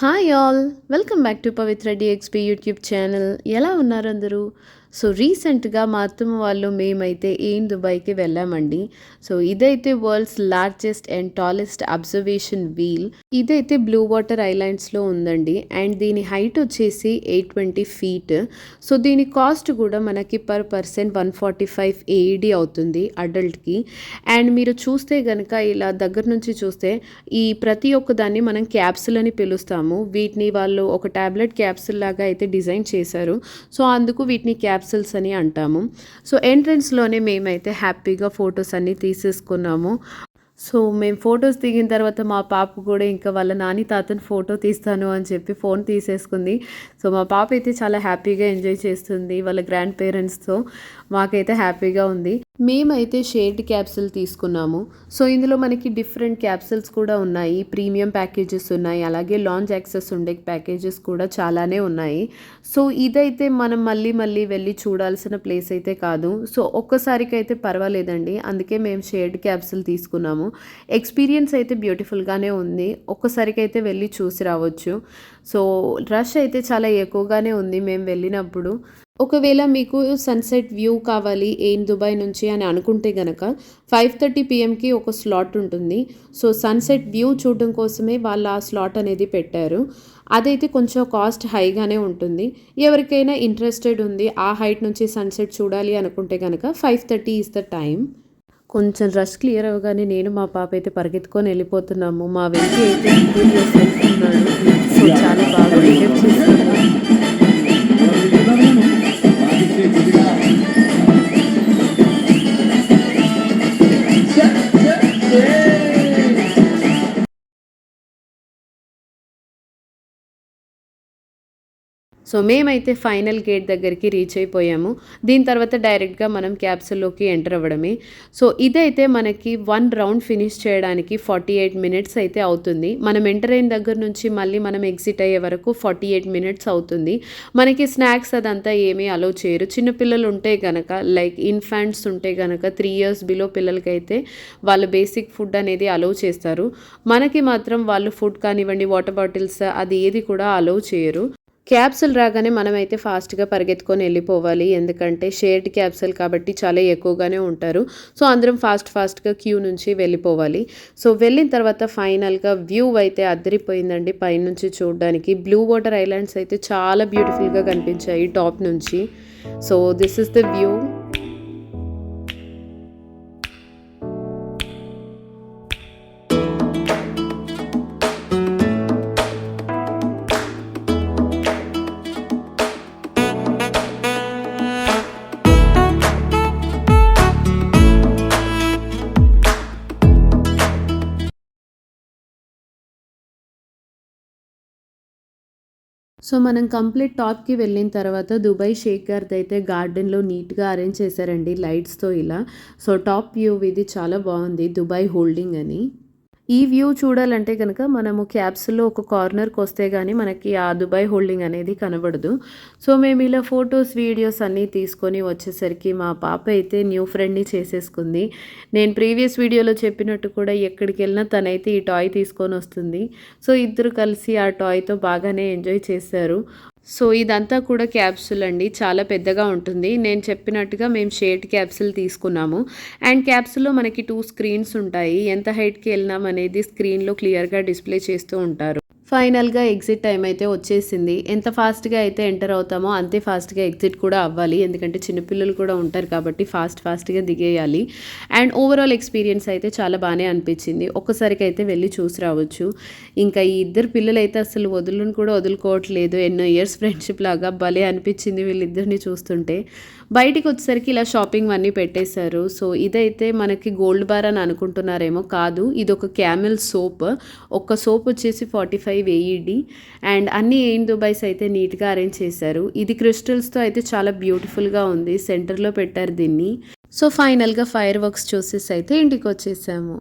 Hi all, welcome back to Pavitra DXP YouTube channel. ఎలా ఉన్నారు అందరూ? సో రీసెంట్గా మా అత్తమ్మ వాళ్ళు మేమైతే దుబాయ్కి వెళ్ళామండి. సో ఇదైతే world's largest and tallest observation wheel. ఇదైతే బ్లూ వాటర్ ఐలాండ్స్లో ఉందండి. అండ్ దీని హైట్ వచ్చేసి 820 feet. సో దీని కాస్ట్ కూడా మనకి పర్ పర్సన్ 145 AED అవుతుంది అడల్ట్కి. అండ్ మీరు చూస్తే కనుక ఇలా దగ్గర నుంచి చూస్తే ఈ ప్రతి ఒక్క దాన్ని మనం క్యాప్సుల్ అని పిలుస్తాము. వీటిని వాళ్ళు ఒక టాబ్లెట్ క్యాప్సుల్ లాగా అయితే డిజైన్ చేశారు. సో అందుకు వీటిని క్యాప్సుల్స్ అని అంటాము. సో ఎంట్రన్స్లోనే మేమైతే హ్యాపీగా ఫొటోస్ అన్నీ తీసేసుకున్నాము. సో మేము ఫొటోస్ దిగిన తర్వాత మా పాప కూడా ఇంకా వాళ్ళ నాని తాతని ఫోటో తీస్తాను అని చెప్పి ఫోన్ తీసేసుకుంది. సో మా పాప అయితే చాలా హ్యాపీగా ఎంజాయ్ చేస్తుంది వాళ్ళ గ్రాండ్ పేరెంట్స్తో. మాకైతే హ్యాపీగా ఉంది. మేమైతే షేర్డ్ క్యాప్సుల్ తీసుకున్నాము. సో ఇందులో మనకి డిఫరెంట్ క్యాప్సుల్స్ కూడా ఉన్నాయి. ప్రీమియం ప్యాకేజెస్ ఉన్నాయి, అలాగే లాంజ్ యాక్సెస్ ఉండే ప్యాకేజెస్ కూడా చాలానే ఉన్నాయి. సో ఇదైతే మనం మళ్ళీ మళ్ళీ వెళ్ళి చూడాల్సిన ప్లేస్ అయితే కాదు. సో ఒక్కసారికి అయితే పర్వాలేదండి, అందుకే మేము షేర్డ్ క్యాప్సుల్ తీసుకున్నాము. ఎక్స్పీరియన్స్ అయితే బ్యూటిఫుల్గానే ఉంది, ఒక్కసారికి అయితే వెళ్ళి చూసి రావచ్చు. సో రష్ అయితే చాలా ఎక్కువగానే ఉంది మేము వెళ్ళినప్పుడు. ఒకవేళ మీకు సన్సెట్ వ్యూ కావాలి దుబాయ్ నుంచి అని అనుకుంటే కనుక 5:30 PMకి ఒక స్లాట్ ఉంటుంది. సో సన్సెట్ వ్యూ చూడడం కోసమే వాళ్ళు ఆ స్లాట్ అనేది పెట్టారు. అదైతే కొంచెం కాస్ట్ హైగానే ఉంటుంది. ఎవరికైనా ఇంట్రెస్టెడ్ ఉంది ఆ హైట్ నుంచి సన్సెట్ చూడాలి అనుకుంటే కనుక 5:30 ఈస్ ద టైం. కొంచెం రష్ క్లియర్ అవ్వగానే నేను మా పాప అయితే పరిగెత్తుకొని వెళ్ళిపోతున్నాము. మా వెంకీ అయితే ఇంటీరియర్ సెల్ఫ్ ఉన్నాడు. సో చాలా బాగా బిహేవ్ చేస్తున్నాడు. సో మేమైతే ఫైనల్ గేట్ దగ్గరికి రీచ్ అయిపోయాము. దీని తర్వాత డైరెక్ట్గా మనం క్యాప్సుల్లోకి ఎంటర్ అవ్వడమే. సో ఇదైతే మనకి 1 రౌండ్ ఫినిష్ చేయడానికి 48 minutes అయితే అవుతుంది. మనం ఎంటర్ అయిన దగ్గర నుంచి మళ్ళీ మనం ఎగ్జిట్ అయ్యే వరకు 48 minutes అవుతుంది. మనకి స్నాక్స్ అదంతా ఏమీ అలో చేయరు. చిన్నపిల్లలు ఉంటే కనుక, లైక్ ఇన్ఫాంట్స్ ఉంటే కనుక 3 years బిలో పిల్లలకైతే వాళ్ళు బేసిక్ ఫుడ్ అనేది అలో చేస్తారు. మనకి మాత్రం వాళ్ళు ఫుడ్ కానివ్వండి, వాటర్ బాటిల్స్ అది ఏది కూడా అలో చేయరు. క్యాప్సుల్ రాగానే మనమైతే ఫాస్ట్గా పరిగెత్తుకొని వెళ్ళిపోవాలి, ఎందుకంటే షేర్డ్ క్యాప్సుల్ కాబట్టి చాలా ఎక్కువగానే ఉంటారు. సో అందరం ఫాస్ట్గా క్యూ నుంచి వెళ్ళిపోవాలి. సో వెళ్ళిన తర్వాత ఫైనల్గా వ్యూ అయితే అద్దరిపోయిందండి. పైనుంచి చూడడానికి బ్లూ వాటర్ ఐలాండ్స్ అయితే చాలా బ్యూటిఫుల్గా కనిపించాయి టాప్ నుంచి. So this is the view. So మనం కంప్లీట్ టాప్కి వెళ్ళిన తర్వాత దుబాయ్ షేక్ గారిది అయితే గార్డెన్లో నీట్గా అరేంజ్ చేశారండి లైట్స్తో ఇలా. సో టాప్ వ్యూ ఇది చాలా బాగుంది, దుబాయ్ హోల్డింగ్ అని. ఈ వ్యూ చూడాలంటే కనుక మనము క్యాప్స్లో ఒక కార్నర్కి వస్తే కానీ మనకి ఆ దుబాయ్ హోల్డింగ్ అనేది కనబడదు. సో మేము ఇలా ఫొటోస్ వీడియోస్ అన్నీ తీసుకొని వచ్చేసరికి మా పాప అయితే న్యూ ఫ్రెండ్ని చేసేసుకుంది. నేను ప్రీవియస్ వీడియోలో చెప్పినట్టు కూడా ఎక్కడికి వెళ్ళినా తనైతే ఈ టాయ్ తీసుకొని వస్తుంది. సో ఇద్దరు కలిసి ఆ టాయ్తో బాగానే ఎంజాయ్ చేశారు. సో ఇదంతా కూడా క్యాప్సుల్ అండి, చాలా పెద్దగా ఉంటుంది. నేను చెప్పినట్టుగా మేము షేర్డ్ క్యాప్సుల్ తీసుకున్నాము. అండ్ క్యాప్సుల్లో మనకి 2 screens ఉంటాయి. ఎంత హైట్కి వెళ్ళినాం అనేది స్క్రీన్లో క్లియర్గా డిస్ప్లే చేస్తూ ఉంటారు. ఫైనల్గా ఎగ్జిట్ టైం అయితే వచ్చేసింది. ఎంత ఫాస్ట్గా అయితే ఎంటర్ అవుతామో అంతే ఫాస్ట్గా ఎగ్జిట్ కూడా అవ్వాలి, ఎందుకంటే చిన్నపిల్లలు కూడా ఉంటారు కాబట్టి ఫాస్ట్గా దిగేయాలి. అండ్ ఓవరాల్ ఎక్స్పీరియన్స్ అయితే చాలా బాగానే అనిపించింది. ఒక్కసారికి అయితే వెళ్ళి చూసి రావచ్చు. ఇంకా ఈ ఇద్దరు పిల్లలు అయితే అసలు వదులుకోవట్లేదు. ఎన్నో ఇయర్స్ ఫ్రెండ్షిప్ లాగా భలే అనిపించింది వీళ్ళిద్దరిని చూస్తుంటే. బయటికి వచ్చేసరికి ఇలా షాపింగ్ అన్నీ పెట్టేశారు. సో ఇదైతే మనకి గోల్డ్ బార్ అని అనుకుంటున్నారేమో, కాదు, ఇది ఒక క్యామెల్ సోప్. ఒక్క సోప్ వచ్చేసి 45 AED. అండ్ అన్ని దుబాయ్స్ అయితే నీట్గా అరేంజ్ చేశారు. ఇది క్రిస్టల్స్తో అయితే చాలా బ్యూటిఫుల్గా ఉంది, సెంటర్లో పెట్టారు దీన్ని. సో ఫైనల్గా ఫైర్ వర్క్స్ చూసేసి అయితే ఇంటికి వచ్చేసాము.